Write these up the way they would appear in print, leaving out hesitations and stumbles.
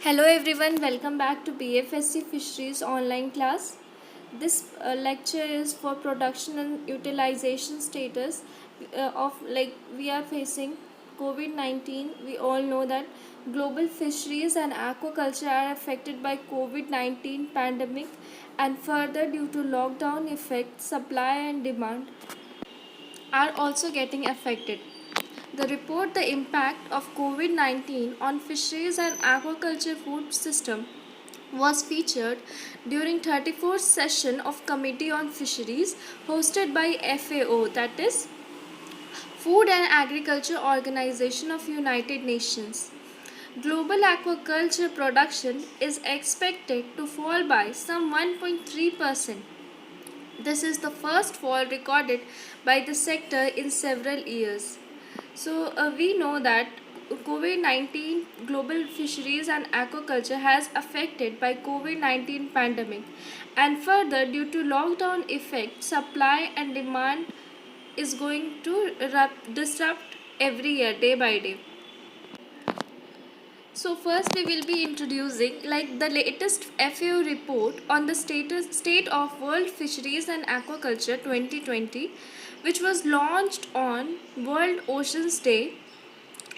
Hello everyone, welcome back to BFSC Fisheries online class. This lecture is for production and utilization status of we are facing COVID-19. We all know that global fisheries and aquaculture are affected by COVID-19 pandemic, and further due to lockdown effect, supply and demand are also getting affected. The report The Impact of COVID-19 on Fisheries and Aquaculture Food System was featured during 34th session of Committee on Fisheries hosted by FAO, that is Food and Agriculture Organization of United Nations. Global aquaculture production is expected to fall by some 1.3%. This is the first fall recorded by the sector in several years. So we know that COVID-19 global fisheries and aquaculture has affected by COVID-19 pandemic, and further due to lockdown effect, supply and demand is going to disrupt every year day by day. So first we will be introducing the latest FAO report on the state of world fisheries and aquaculture 2020, which was launched on World Oceans Day.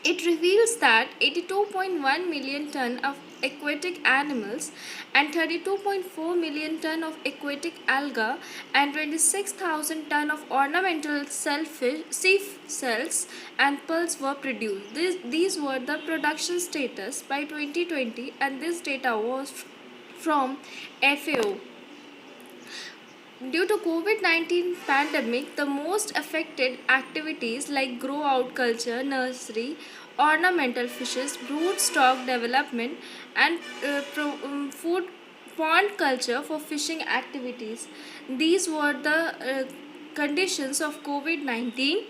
It reveals that 82.1 million ton of aquatic animals and 32.4 million ton of aquatic alga and 26,000 ton of ornamental sea cells and pearls were produced. These were the production status by 2020, and this data was from FAO. Due to COVID-19 pandemic, the most affected activities like grow out culture, nursery, ornamental fishes, brood stock development, and food pond culture for fishing activities. These were the conditions of COVID-19.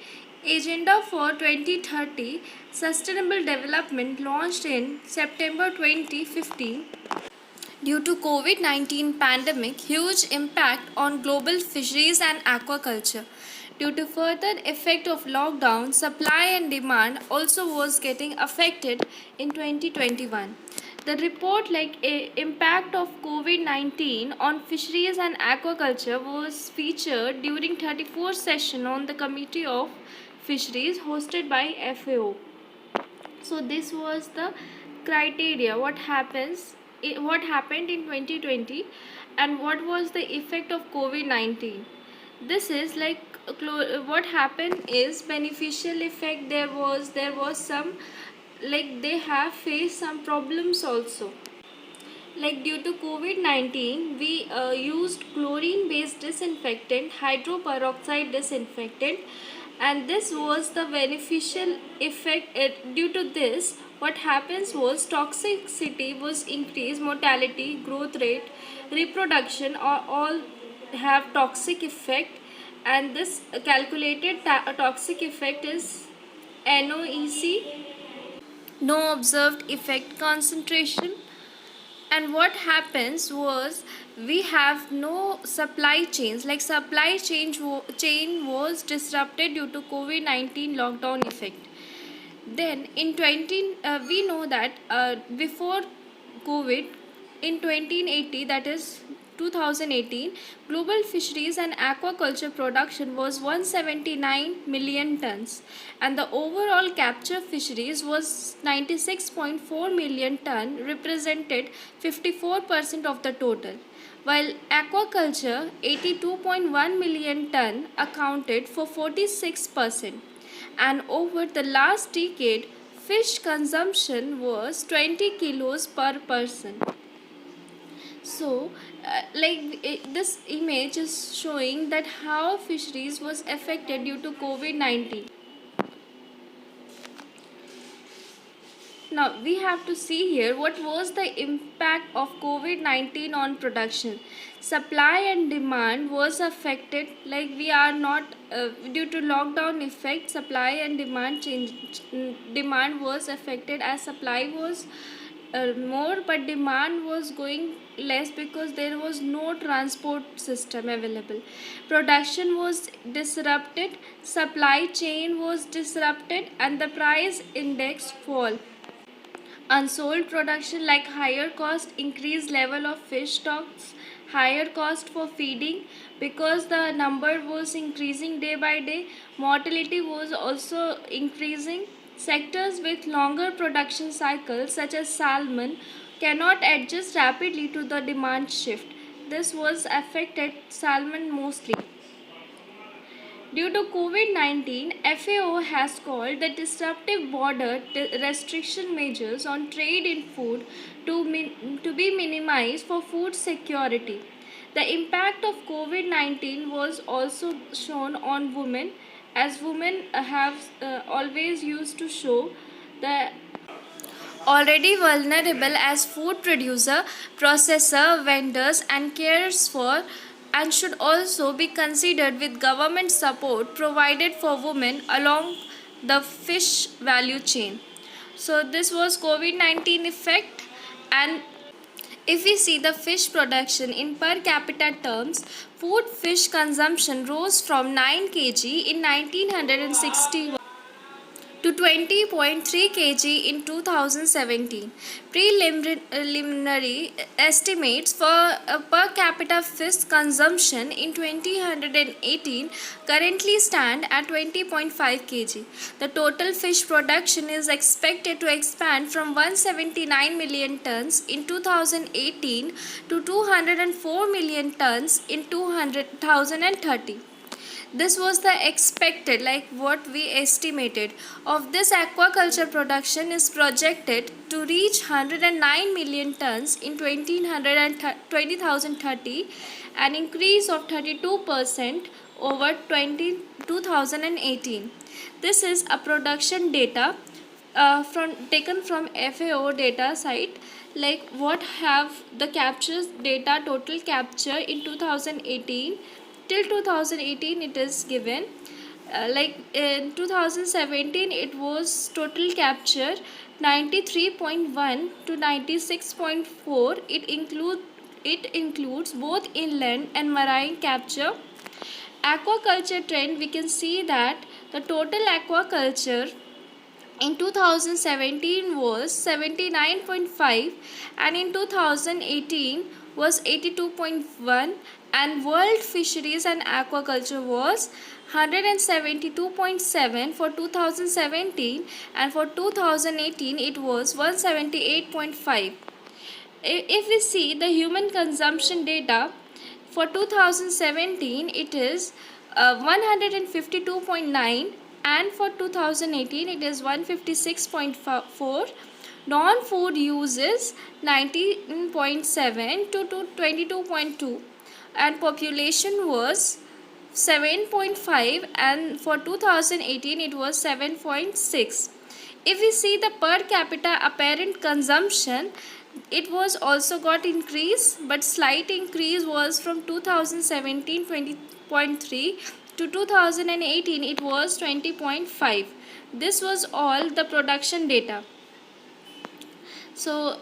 Agenda for 2030 Sustainable Development launched in September 2015. Due to COVID-19 pandemic, huge impact on global fisheries and aquaculture. Due to further effect of lockdown, supply and demand also was getting affected in 2021. The report impact of COVID-19 on fisheries and aquaculture was featured during 34th session on the Committee of Fisheries hosted by FAO. So this was the criteria what happened in 2020 and what was the effect of COVID-19. This is what happened is beneficial effect. There was some they have faced some problems also. Due to COVID-19, we used chlorine based disinfectant, hydroperoxide disinfectant, and this was the beneficial effect. Due to this, what happens was toxicity was increased, mortality, growth rate, reproduction are all have toxic effect, and this calculated toxic effect is NOEC, no observed effect concentration. And what happens was we have no supply chains, chain was disrupted due to COVID-19 lockdown effect. Then in 20 we know that before COVID, in 2080, that is 2018, global fisheries and aquaculture production was 179 million tons, and the overall capture fisheries was 96.4 million ton, represented 54% of the total, while aquaculture 82.1 million ton accounted for 46%. And over the last decade, fish consumption was 20 kilos per person. So this image is showing that how fisheries was affected due to COVID-19. Now we have to see here what was the impact of COVID-19 on production. Supply and demand was affected. We are not due to lockdown effect, supply and demand change. Demand was affected as supply was more, but demand was going less because there was no transport system available. Production was disrupted, supply chain was disrupted, and the price index fall. unsold production like higher cost, increased level of fish stocks, higher cost for feeding because the number was increasing day by day, mortality was also increasing. Sectors with longer production cycles such as salmon cannot adjust rapidly to the demand shift. This was affected salmon mostly. Due to COVID 19, FAO has called the disruptive border restriction measures on trade in food to be minimized for food security. The impact of COVID 19 was also shown on women, as women have always used to show the already vulnerable as food producer, processor, vendors, and carers for, and should also be considered with government support provided for women along the fish value chain. So this was COVID-19 effect. And if we see the fish production in per capita terms, food fish consumption rose from 9 kg in 1961 to 20.3 kg in 2017. Preliminary estimates for per capita fish consumption in 2018 currently stand at 20.5 kg. The total fish production is expected to expand from 179 million tons in 2018 to 204 million tons in 2030. This was the expected, like what we estimated. Of this, aquaculture production is projected to reach 109 million tons in 2030, an increase of 32% over 2018. This is a production data taken from FAO data site, like what have the captures data total capture in 2018 till 2018 it is given. Like in 2017 it was total capture 93.1 to 96.4. It includes both inland and marine capture. Aquaculture trend, we can see that the total aquaculture in 2017 was 79.5 and in 2018 was 82.1, and world fisheries and aquaculture was 172.7 for 2017, and for 2018 it was 178.5. If we see the human consumption data for 2017, it is 152.9, and for 2018 it is 156.4. Non-food use is 19.7 to 22.2, and population was 7.5, and for 2018 it was 7.6. If we see the per capita apparent consumption, it was also got increase, but slight increase was from 2017 20.3 to 2018 it was 20.5. This was all the production data. So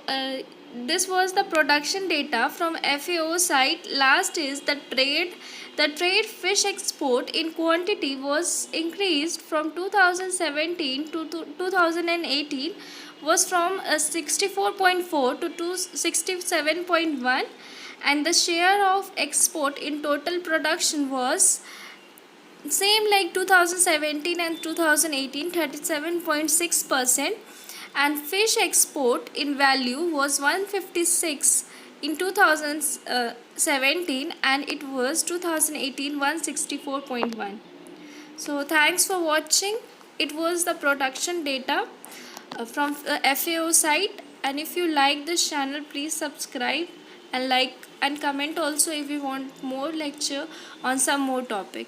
this was the production data from FAO site. Last is the trade. The trade fish export in quantity was increased from 2017 to 2018 was from 64.4 to 67.1, and the share of export in total production was same like 2017 and 2018, 37.6%, and fish export in value was 156 in 2017, and it was 2018 164.1. So thanks for watching. It was the production data from the FAO site, and if you like this channel, please subscribe and like and comment also if you want more lecture on some more topic.